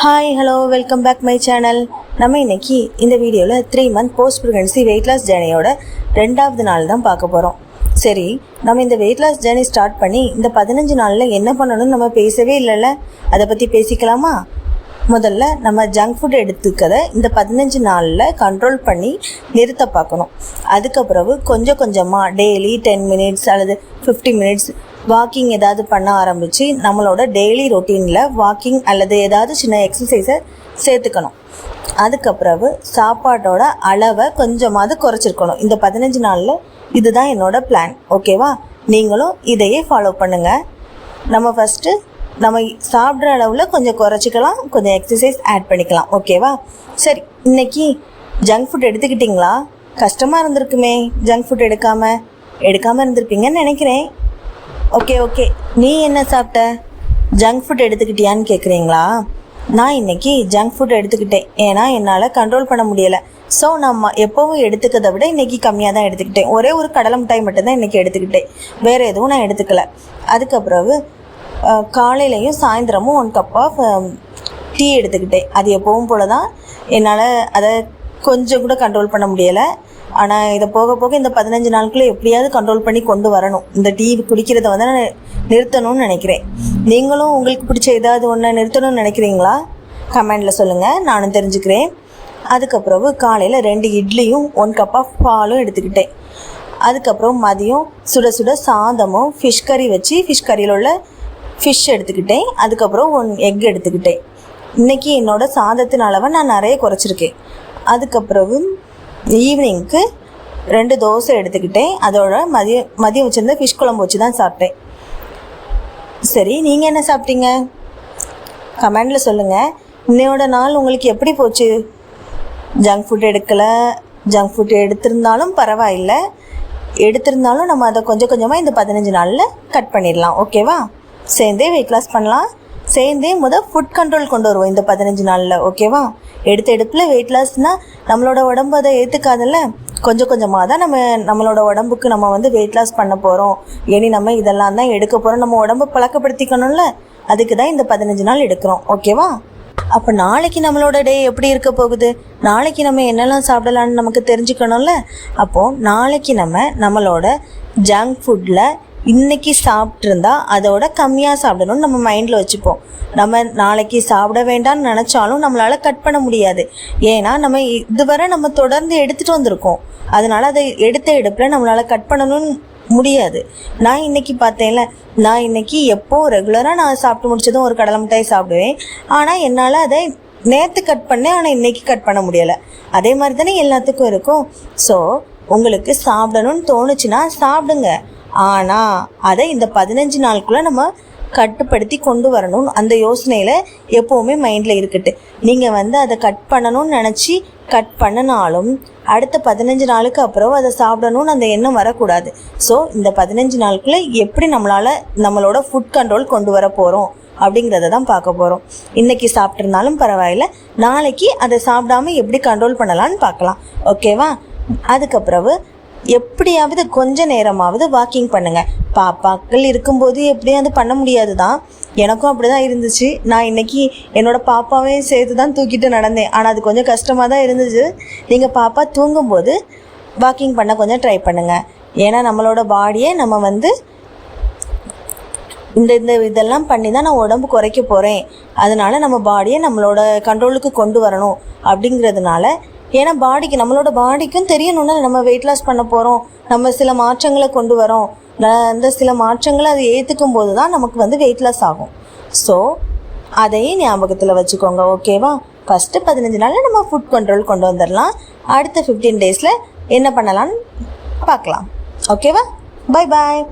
Hi hello welcome back my channel. நம்ம இன்னைக்கு இந்த வீடியோவில் 3 month post pregnancy weight loss ஜேர்னியோட 2வது நாள் தான் பார்க்க போகிறோம். சரி, நம்ம இந்த வெயிட் லாஸ் ஜேர்னி ஸ்டார்ட் பண்ணி இந்த 15 நாளில் என்ன பண்ணணும்னு நம்ம பேசவே இல்லைல்ல, அதை பற்றி பேசிக்கலாமா? முதல்ல நம்ம ஜங்க் ஃபுட் எடுத்துக்கிறத இந்த 15 நாளில் கண்ட்ரோல் பண்ணி நிறுத்த பார்க்கணும். அதுக்கப்புறவு கொஞ்சம் கொஞ்சமாக டெய்லி 10 minutes அல்லது 50 minutes வாக்கிங் ஏதாவது பண்ண ஆரம்பித்து நம்மளோட டெய்லி ரொட்டீனில் வாக்கிங் அல்லது ஏதாவது சின்ன எக்ஸசைஸை சேர்த்துக்கணும். அதுக்கப்புறவு சாப்பாட்டோட அளவை கொஞ்சமாவது குறைச்சிருக்கணும். இந்த 15 நாளில் இதுதான் என்னோடய பிளான். ஓகேவா? நீங்களும் இதையே ஃபாலோ பண்ணுங்கள். நம்ம ஃபஸ்ட்டு நம்ம சாப்பிட்ற அளவில் கொஞ்சம் குறைச்சிக்கலாம், கொஞ்சம் எக்ஸசைஸ் ஆட் பண்ணிக்கலாம். ஓகேவா? சரி, இன்றைக்கி ஜங்க் ஃபுட் எடுத்துக்கிட்டிங்களா? கஷ்டமாக இருந்திருக்குமே ஜங்க் ஃபுட் எடுக்காமல் இருந்திருப்பீங்கன்னு நினைக்கிறேன். ஓகே, நீ என்ன சாப்பிட்ட? ஜங்க் ஃபுட் எடுத்துக்கிட்டியான்னு கேட்குறீங்களா? நான் இன்றைக்கி ஜங்க் ஃபுட் எடுத்துக்கிட்டேன். ஏன்னா என்னால் கண்ட்ரோல் பண்ண முடியலை. ஸோ நம்ம எப்போவும் எடுத்துக்கிறத விட இன்றைக்கி கம்மியாக தான் எடுத்துக்கிட்டேன். ஒரே ஒரு கடலை மிட்டாய் மட்டும்தான் இன்றைக்கி எடுத்துக்கிட்டேன், வேறு எதுவும் நான் எடுத்துக்கல. அதுக்கப்புறவு காலையிலையும் சாயந்தரமும் 1 cup ஆஃப் டீ எடுத்துக்கிட்டேன். அது எப்பவும் போல தான். என்னால் அதை கொஞ்சம் கூட கண்ட்ரோல் பண்ண முடியலை. ஆனால் இதை போக போக இந்த 15 நாட்களும் எப்படியாவது கண்ட்ரோல் பண்ணி கொண்டு வரணும். இந்த டீ குடிக்கிறத வந்து நான் நிறுத்தணும்னு நினைக்கிறேன். நீங்களும் உங்களுக்கு பிடிச்ச ஏதாவது ஒன்று நிறுத்தணும்னு நினைக்கிறீங்களா? கமெண்டில் சொல்லுங்கள், நானும் தெரிஞ்சுக்கிறேன். அதுக்கப்புறம் காலையில் 2 இட்லியும் 1 cup ஆஃப் பாலும் எடுத்துக்கிட்டேன். அதுக்கப்புறம் மதியம் சுட சுட சாதமும் ஃபிஷ் கறி வச்சு ஃபிஷ் கறியில் உள்ள ஃபிஷ் எடுத்துக்கிட்டேன். அதுக்கப்புறம் 1 எக் எடுத்துக்கிட்டேன். இன்றைக்கி என்னோடய சாதத்தின் அளவை நான் நிறைய குறைச்சிருக்கேன். அதுக்கப்புறம் ஈவினிங்க்கு 2 தோசை எடுத்துக்கிட்டேன். அதோட மதியம் வச்சுருந்த ஃபிஷ் குழம்பு வச்சு தான் சாப்பிட்டேன். சரி, நீங்கள் என்ன சாப்பிட்டீங்க? கமெண்டில் சொல்லுங்கள். இன்னையோட நாள் உங்களுக்கு எப்படி போச்சு? ஜங்க் ஃபுட் எடுத்திருந்தாலும் பரவாயில்லை, எடுத்திருந்தாலும் நம்ம அதை கொஞ்சம் கொஞ்சமாக இந்த 15 நாளில் கட் பண்ணிடலாம். ஓகேவா? சேர்ந்தே வெயிட் லாஸ் பண்ணலாம். சேர்ந்தே ஃபுட் கண்ட்ரோல் கொண்டு வருவோம் இந்த 15 நாளில். ஓகேவா? எடுப்பில் வெயிட் லாஸ்னால் நம்மளோட உடம்பு அதை ஏற்றுக்காதில்ல. கொஞ்சம் கொஞ்சமாக தான் நம்மளோட உடம்புக்கு நம்ம வெயிட் லாஸ் பண்ண போகிறோம். இனி நம்ம இதெல்லாம் தான் எடுக்க போகிறோம். நம்ம உடம்பை பழக்கப்படுத்திக்கணும்ல, அதுக்கு தான் இந்த 15 நாள் எடுக்கிறோம். ஓகேவா? அப்போ நாளைக்கு நம்மளோட டே எப்படி இருக்க போகுது? நாளைக்கு நம்ம என்னெல்லாம் சாப்பிடலான்னு நமக்கு தெரிஞ்சுக்கணும்ல. அப்போது நாளைக்கு நம்மளோட ஜங்க் ஃபுட்டில் இன்றைக்கி சாப்பிட்ருந்தா அதோட கம்மியாக சாப்பிடணும்னு நம்ம மைண்டில் வச்சுப்போம். நம்ம நாளைக்கு சாப்பிட வேண்டாம்னு நினச்சாலும் நம்மளால் கட் பண்ண முடியாது. ஏன்னா நம்ம இதுவரை நம்ம தொடர்ந்து எடுத்துகிட்டு வந்திருக்கோம். அதனால் அதை எடுப்பில் நம்மளால் கட் பண்ணணும்னு முடியாது. நான் இன்றைக்கி பார்த்தேன்ல, நான் இன்றைக்கி ரெகுலராக நான் சாப்பிட்டு முடிச்சதும் ஒரு கடலை மிட்டாய் சாப்பிடுவேன். ஆனால் என்னால் அதை நேற்று கட் பண்ணேன், ஆனால் இன்றைக்கி கட் பண்ண முடியலை. அதே மாதிரி தானே எல்லாத்துக்கும் இருக்கும். ஸோ உங்களுக்கு சாப்பிடணும்னு தோணுச்சுன்னா சாப்பிடுங்க. ஆனால் அதை இந்த 15 நாளுக்குள்ளே நம்ம கட்டுப்படுத்தி கொண்டு வரணும். அந்த யோசனையில் எப்போவுமே மைண்டில் இருக்கட்டு. நீங்கள் அதை கட் பண்ணணும்னு நினச்சி கட் பண்ணினாலும் அடுத்த 15 நாளுக்கு அப்புறம் அதை சாப்பிடணும்னு அந்த எண்ணம் வரக்கூடாது. ஸோ இந்த 15 நாளுக்குள்ளே எப்படி நம்மளோட ஃபுட் கண்ட்ரோல் கொண்டு வர போகிறோம் அப்படிங்கிறத தான் பார்க்க போகிறோம். இன்றைக்கி சாப்பிட்ருந்தாலும் பரவாயில்ல, நாளைக்கு அதை சாப்பிடாமல் எப்படி கண்ட்ரோல் பண்ணலான்னு பார்க்கலாம். ஓகேவா? அதுக்கப்புறவு எப்படியாவது கொஞ்ச நேரமாவது வாக்கிங் பண்ணுங்கள். பாப்பாக்கள் இருக்கும்போது எப்படியும் அது பண்ண முடியாது தான். எனக்கும் அப்படி தான் இருந்துச்சு. நான் இன்றைக்கி என்னோடய பாப்பாவே சேர்த்து தான் தூக்கிட்டு நடந்தேன். ஆனால் அது கொஞ்சம் கஷ்டமாக தான் இருந்துச்சு. நீங்கள் பாப்பா தூங்கும்போது வாக்கிங் பண்ண கொஞ்சம் ட்ரை பண்ணுங்கள். ஏன்னா நம்மளோட பாடியை நம்ம இந்த இதெல்லாம் பண்ணி தான் நான் உடம்பு குறைக்க போகிறேன். அதனால் நம்ம பாடியை நம்மளோட கண்ட்ரோலுக்கு கொண்டு வரணும் அப்படிங்கிறதுனால. ஏன்னா நம்மளோட பாடிக்கும் தெரியணும்னா நம்ம வெயிட் லாஸ் பண்ண போகிறோம், நம்ம சில மாற்றங்களை கொண்டு வரோம். அந்த சில மாற்றங்களை அதை ஏற்றுக்கும் போது தான் நமக்கு வெயிட் லாஸ் ஆகும். ஸோ அதையும் ஞாபகத்தில் வச்சுக்கோங்க. ஓகேவா? ஃபஸ்ட்டு 15 நாளில் நம்ம ஃபுட் கண்ட்ரோல் கொண்டு வந்துடலாம். அடுத்த 15 days என்ன பண்ணலான்னு பார்க்கலாம். ஓகேவா? Bye bye.